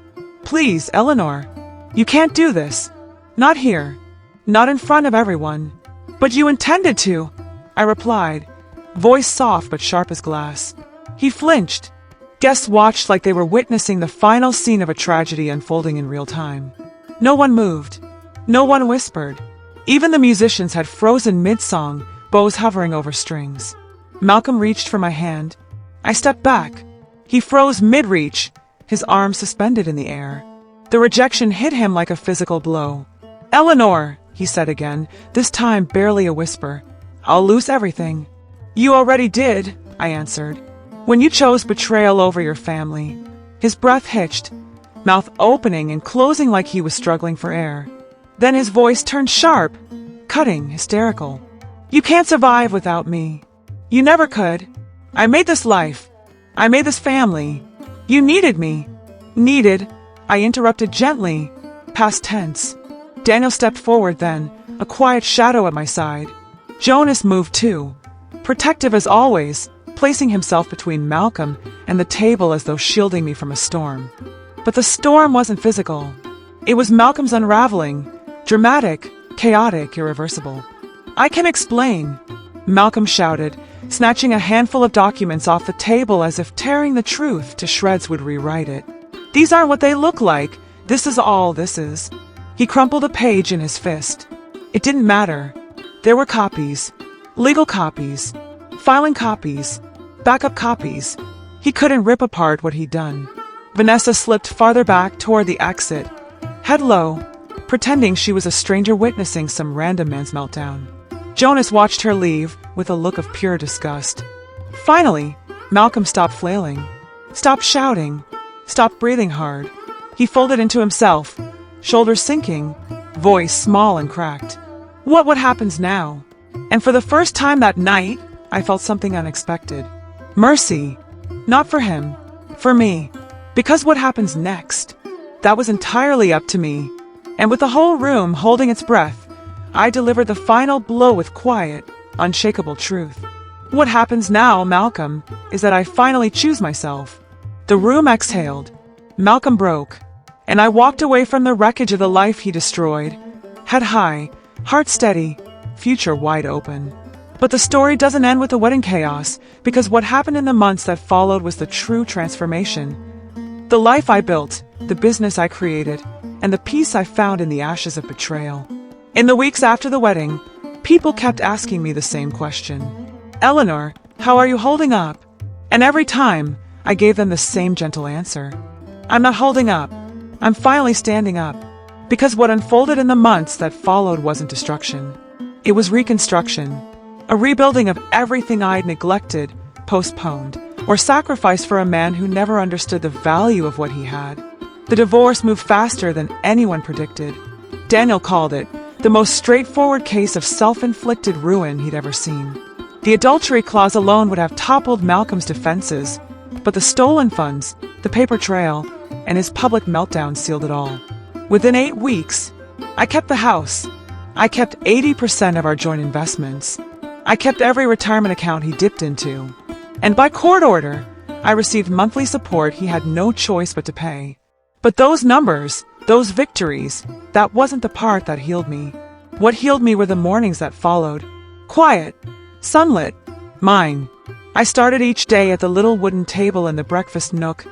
Eleanor. You can't do this. Not here. Not in front of everyone." "But you intended to," I replied, voice soft but sharp as glass. He flinched. Guests watched like they were witnessing the final scene of a tragedy unfolding in real time. No one moved. No one whispered. Even the musicians had frozen mid-song, bows hovering over strings. Malcolm reached for my hand. I stepped back. He froze mid-reach, his arms suspended in the air. The rejection hit him like a physical blow. "Eleanor," he said again, this time barely a whisper. "I'll lose everything." "You already did," I answered, "when you chose betrayal over your family." His breath hitched, mouth opening and closing like he was struggling for air. Then his voice turned sharp, cutting, hysterical. "You can't survive without me. You never could. I made this life. I made this family. You needed me. Needed, I interrupted gently, past tense. Daniel stepped forward then, a quiet shadow at my side. Jonas moved too, protective as always, placing himself between Malcolm and the table as though shielding me from a storm. But the storm wasn't physical. It was Malcolm's unraveling, dramatic, chaotic, irreversible. I can explain, Malcolm shouted, snatching a handful of documents off the table as if tearing the truth to shreds would rewrite it. These aren't what they look like. This is all this is. He crumpled a page in his fist. It didn't matter. There were copies. Legal copies. Filing copies. Backup copies. He couldn't rip apart what he'd done. Vanessa slipped farther back toward the exit, head low, pretending she was a stranger witnessing some random man's meltdown. Jonas watched her leave with a look of pure disgust. Finally, Malcolm stopped flailing, stopped shouting, stopped breathing hard. He folded into himself, shoulders sinking, voice small and cracked. What happens now? And for the first time that night, I felt something unexpected. Mercy. Not for him. For me. Because what happens next? That was entirely up to me. And with the whole room holding its breath, I delivered the final blow with quiet, unshakable truth. What happens now, Malcolm, is that I finally choose myself. The room exhaled. Malcolm broke. And I walked away from the wreckage of the life he destroyed. Head high, heart steady, future wide open. But the story doesn't end with the wedding chaos, because what happened in the months that followed was the true transformation. The life I built, the business I created, and the peace I found in the ashes of betrayal. In the weeks after the wedding, people kept asking me the same question. Eleanor, how are you holding up? And every time, I gave them the same gentle answer. I'm not holding up. I'm finally standing up. Because what unfolded in the months that followed wasn't destruction. It was reconstruction. A rebuilding of everything I'd neglected, postponed, or sacrificed for a man who never understood the value of what he had. The divorce moved faster than anyone predicted. Daniel called it the most straightforward case of self-inflicted ruin he'd ever seen. The adultery clause alone would have toppled Malcolm's defenses, but the stolen funds, the paper trail, and his public meltdown sealed it all. Within 8 weeks, I kept the house. I kept 80% of our joint investments. I kept every retirement account he dipped into. And by court order, I received monthly support he had no choice but to pay. But those numbers, those victories, that wasn't the part that healed me. What healed me were the mornings that followed. Quiet, sunlit, mine. I started each day at the little wooden table in the breakfast nook,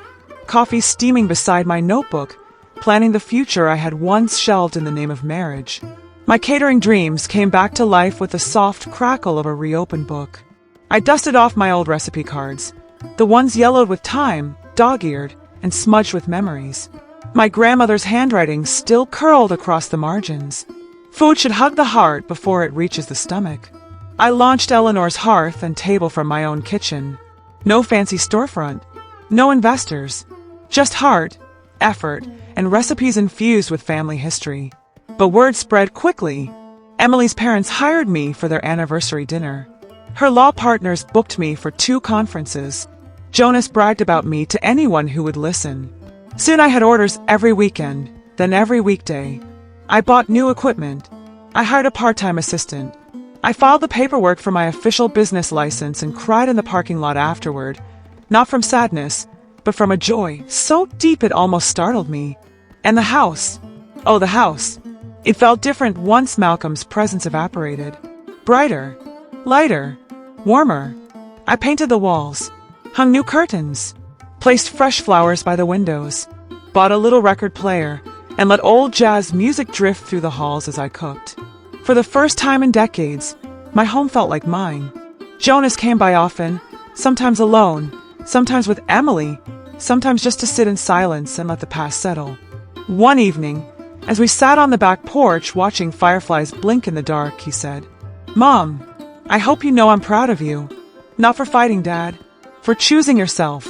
coffee steaming beside my notebook, planning the future I had once shelved in the name of marriage. My catering dreams came back to life with the soft crackle of a reopened book. I dusted off my old recipe cards, the ones yellowed with time, dog-eared, and smudged with memories. My grandmother's handwriting still curled across the margins. Food should hug the heart before it reaches the stomach. I launched Eleanor's hearth and table from my own kitchen. No fancy storefront, no investors, just heart, effort, and recipes infused with family history. But word spread quickly. Emily's parents hired me for their anniversary dinner. Her law partners booked me for 2 conferences. Jonas bragged about me to anyone who would listen. Soon I had orders every weekend, then every weekday. I bought new equipment. I hired a part-time assistant. I filed the paperwork for my official business license and cried in the parking lot afterward. Not from sadness, but from a joy so deep it almost startled me. And the house. Oh, the house. It felt different once Malcolm's presence evaporated. Brighter, lighter, warmer. I painted the walls, hung new curtains, placed fresh flowers by the windows, bought a little record player, and let old jazz music drift through the halls as I cooked. For the first time in decades, my home felt like mine. Jonas came by often, sometimes alone, sometimes with Emily, sometimes just to sit in silence and let the past settle. One evening, as we sat on the back porch watching fireflies blink in the dark, he said, "Mom, I hope you know I'm proud of you. Not for fighting, Dad. For choosing yourself."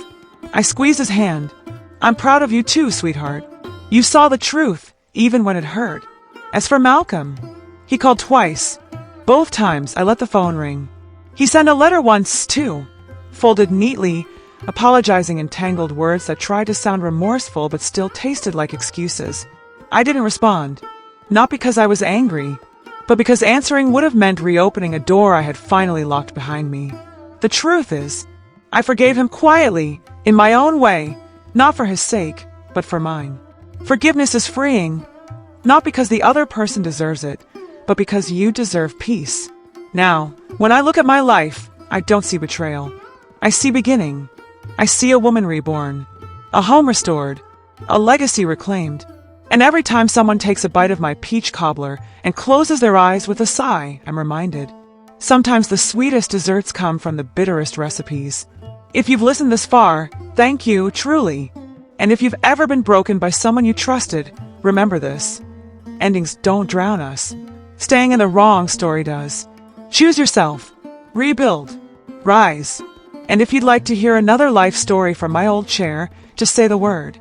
I squeezed his hand. "I'm proud of you too, sweetheart. You saw the truth, even when it hurt." As for Malcolm, he called twice. Both times I let the phone ring. He sent a letter once, too, folded neatly, apologizing in tangled words that tried to sound remorseful but still tasted like excuses. I didn't respond. Not because I was angry, but because answering would have meant reopening a door I had finally locked behind me. The truth is, I forgave him quietly, in my own way, not for his sake, but for mine. Forgiveness is freeing, not because the other person deserves it, but because you deserve peace. Now, when I look at my life, I don't see betrayal. I see beginning. I see a woman reborn, a home restored, a legacy reclaimed. And every time someone takes a bite of my peach cobbler and closes their eyes with a sigh, I'm reminded. Sometimes the sweetest desserts come from the bitterest recipes. If you've listened this far, thank you, truly. And if you've ever been broken by someone you trusted, remember this. Endings don't drown us. Staying in the wrong story does. Choose yourself. Rebuild. Rise. And if you'd like to hear another life story from my old chair, just say the word.